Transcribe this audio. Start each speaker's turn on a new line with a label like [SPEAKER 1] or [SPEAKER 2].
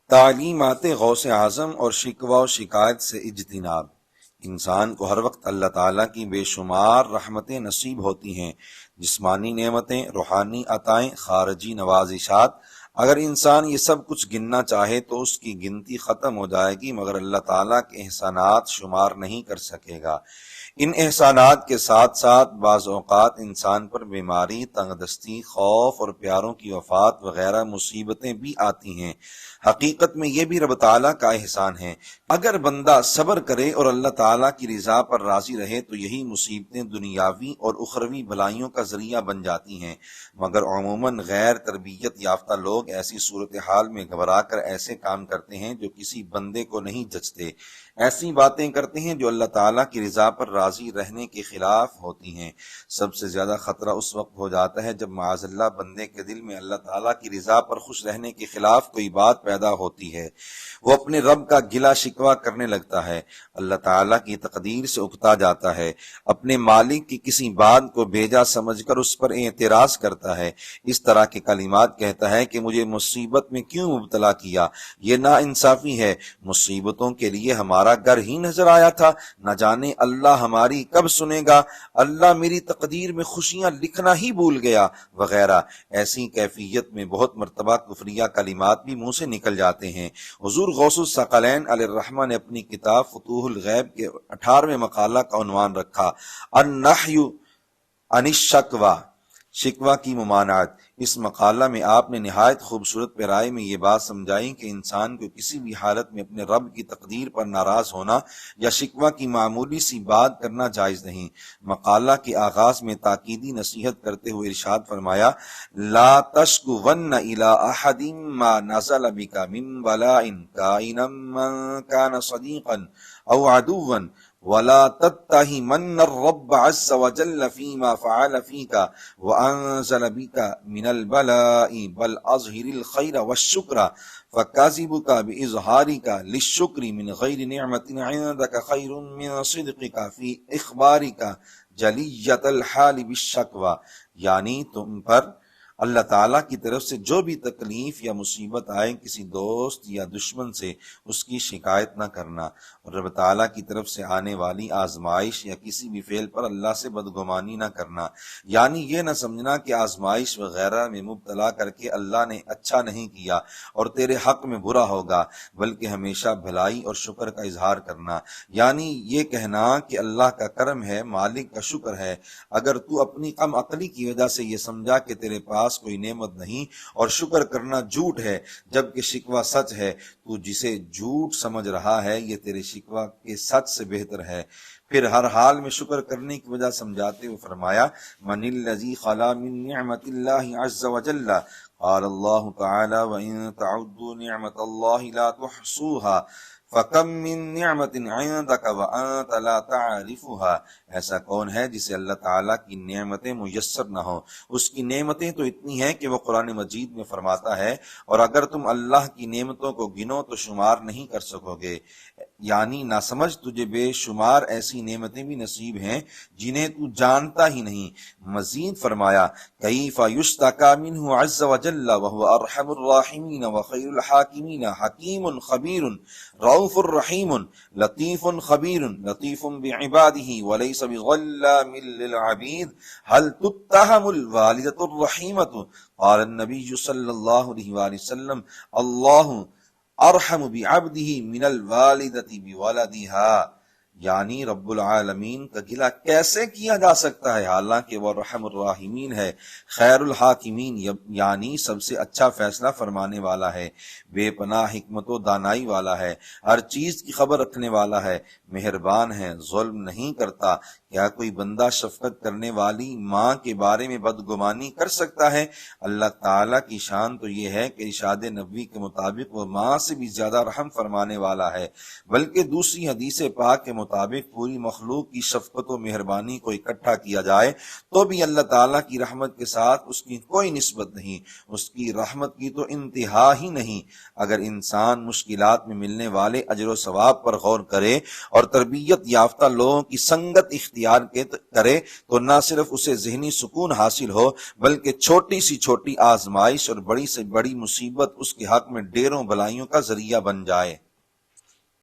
[SPEAKER 1] تعلیمات غوث اعظم اور شکوہ و شکایت سے اجتناب۔ انسان کو ہر وقت اللہ تعالیٰ کی بے شمار رحمتیں نصیب ہوتی ہیں، جسمانی نعمتیں، روحانی عطائیں، خارجی نوازشات۔ اگر انسان یہ سب کچھ گننا چاہے تو اس کی گنتی ختم ہو جائے گی، مگر اللہ تعالیٰ کے احسانات شمار نہیں کر سکے گا۔ ان احسانات کے ساتھ ساتھ بعض اوقات انسان پر بیماری، تنگ دستی، خوف اور پیاروں کی وفات وغیرہ مصیبتیں بھی آتی ہیں۔ حقیقت میں یہ بھی رب تعالیٰ کا احسان ہے۔ اگر بندہ صبر کرے اور اللہ تعالیٰ کی رضا پر راضی رہے تو یہی مصیبتیں دنیاوی اور اخروی بھلائیوں کا ذریعہ بن جاتی ہیں، مگر عموماً غیر تربیت یافتہ لوگ ایسی صورتحال میں گھبرا کر ایسے کام کرتے ہیں جو کسی بندے کو نہیں جچتے، ایسی باتیں کرتے ہیں جو اللہ تعالیٰ کی رضا پر راضی رہنے کے خلاف ہوتی ہیں۔ سب سے زیادہ خطرہ اس وقت ہو جاتا ہے جب معاذ اللہ بندے کے دل میں اللہ تعالیٰ کی رضا پر خوش رہنے کے خلاف کوئی بات پیدا ہوتی ہے، وہ اپنے رب کا گلہ شکوہ کرنے لگتا ہے، اللہ تعالیٰ کی تقدیر سے اکتا جاتا ہے، اپنے مالک کی کسی بات کو بیجا سمجھ کر اس پر اعتراض کرتا ہے، اس طرح کے کلمات کہتا ہے کہ مجھے مصیبت میں کیوں مبتلا کیا، یہ نا انصافی ہے، مصیبتوں کے لیے ہمارا گھر ہی نظر آیا تھا، نہ جانے اللہ ہماری کب سنے گا، اللہ میری تقدیر میں خوشیاں لکھنا ہی بھول گیا وغیرہ۔ ایسی کیفیت میں بہت مرتبہ کفریہ کلمات بھی منہ سے نکل جاتے ہیں۔ حضور غوث الثقلین علیہ الرحمہ نے اپنی کتاب فتوح الغیب کے 18ویں مقالہ کا عنوان رکھا النحی عن الشکوہ، شکوہ کی ممانعت۔ اس مقالہ میں آپ نے نہایت خوبصورت پیرائی میں یہ بات سمجھائی کہ انسان کو کسی بھی حالت میں اپنے رب کی تقدیر پر ناراض ہونا یا شکوہ کی معمولی سی بات کرنا جائز نہیں۔ مقالہ کے آغاز میں تاکیدی نصیحت کرتے ہوئے ارشاد فرمایا لا تشکون الی احد ما نزل بک من بلاء کائنا من کان صدیقا او عدوا ولا تتهمن الرب عز وجل فيما فعل فيك وأنزل بك من البلاء بل أظهر الخير والشكر فكاذبك بإظهارك للشكر من غير نعمة عندك خير من صدقك في إخبارك جلية الحال بالشكوى، یعنی تم پر اللہ تعالیٰ کی طرف سے جو بھی تکلیف یا مصیبت آئے کسی دوست یا دشمن سے اس کی شکایت نہ کرنا، اور رب تعالیٰ کی طرف سے آنے والی آزمائش یا کسی بھی فعل پر اللہ سے بدگمانی نہ کرنا، یعنی یہ نہ سمجھنا کہ آزمائش وغیرہ میں مبتلا کر کے اللہ نے اچھا نہیں کیا اور تیرے حق میں برا ہوگا، بلکہ ہمیشہ بھلائی اور شکر کا اظہار کرنا، یعنی یہ کہنا کہ اللہ کا کرم ہے، مالک کا شکر ہے۔ اگر تو اپنی کم عقلی کی وجہ سے یہ سمجھا کہ تیرے پاس کوئی نعمت نہیں اور شکر کرنا جھوٹ ہے جبکہ شکوہ سچ ہے، تو جسے جھوٹ سمجھ رہا ہے یہ تیرے شکوہ کے سچ سے بہتر ہے۔ پھر ہر حال میں شکر کرنے کی وجہ سمجھاتے ہوئے فرمایا من الذی خلا من نعمت اللہ عز وجل، قال اللہ تعالی وَإِن تَعُدُّوا نِعْمَةَ اللَّهِ لَا تُحْصُوهَا فَكَمْ مِن نِعْمَةٍ عِندَكَ وَأَنْتَ لَا تَعْرِفُهَا۔ ایسا کون ہے جسے اللہ تعالیٰ کی نعمتیں میسر نہ ہوں؟ اس کی نعمتیں تو اتنی ہیں کہ وہ قرآن مجید میں فرماتا ہے اور اگر تم اللہ کی نعمتوں کو گنو تو شمار نہیں کر سکو گے، یعنی نہ سمجھ تجھے بے شمار ایسی نعمتیں بھی نصیب ہیں جنہیں تو جانتا ہی نہیں۔ مزید فرمایا کیف یشتکا منہ عز وجل وهو ارحم الراحمین وخیر الحاکمین حکیم خبیر رؤوف الرحیم لطیف خبیر لطیف بعباده وليس بظلام للعبید هل تتهم الوالدة الرحیمة قال النبی صلی اللہ علیہ وآلہ وسلم اللہ ارحم بعبده من الوالدۃ بولدها، یعنی رب العالمین کا گلہ کیسے کیا جا سکتا ہے حالانکہ وہ رحم الراحمین ہے، خیر الحاکمین یعنی سب سے اچھا فیصلہ فرمانے والا ہے، بے پناہ حکمت و دانائی والا ہے، ہر چیز کی خبر رکھنے والا ہے، مہربان ہے، ظلم نہیں کرتا۔ کیا کوئی بندہ شفقت کرنے والی ماں کے بارے میں بدگمانی کر سکتا ہے؟ اللہ تعالیٰ کی شان تو یہ ہے کہ ارشاد نبوی کے مطابق وہ ماں سے بھی زیادہ رحم فرمانے والا ہے، بلکہ دوسری حدیث پاک کے مطابق پوری مخلوق کی شفقت و مہربانی کو اکٹھا کیا جائے تو بھی اللہ تعالیٰ کی رحمت کے ساتھ اس کی کوئی نسبت نہیں، اس کی رحمت کی تو انتہا ہی نہیں۔ اگر انسان مشکلات میں ملنے والے اجر و ثواب پر غور کرے اور تربیت یافتہ لوگوں کی سنگت اختیار کرے تو نہ صرف اسے ذہنی سکون حاصل ہو بلکہ چھوٹی سی چھوٹی آزمائش اور بڑی سے بڑی مصیبت اس کے حق میں ڈھیروں بلائیوں کا ذریعہ بن جائے۔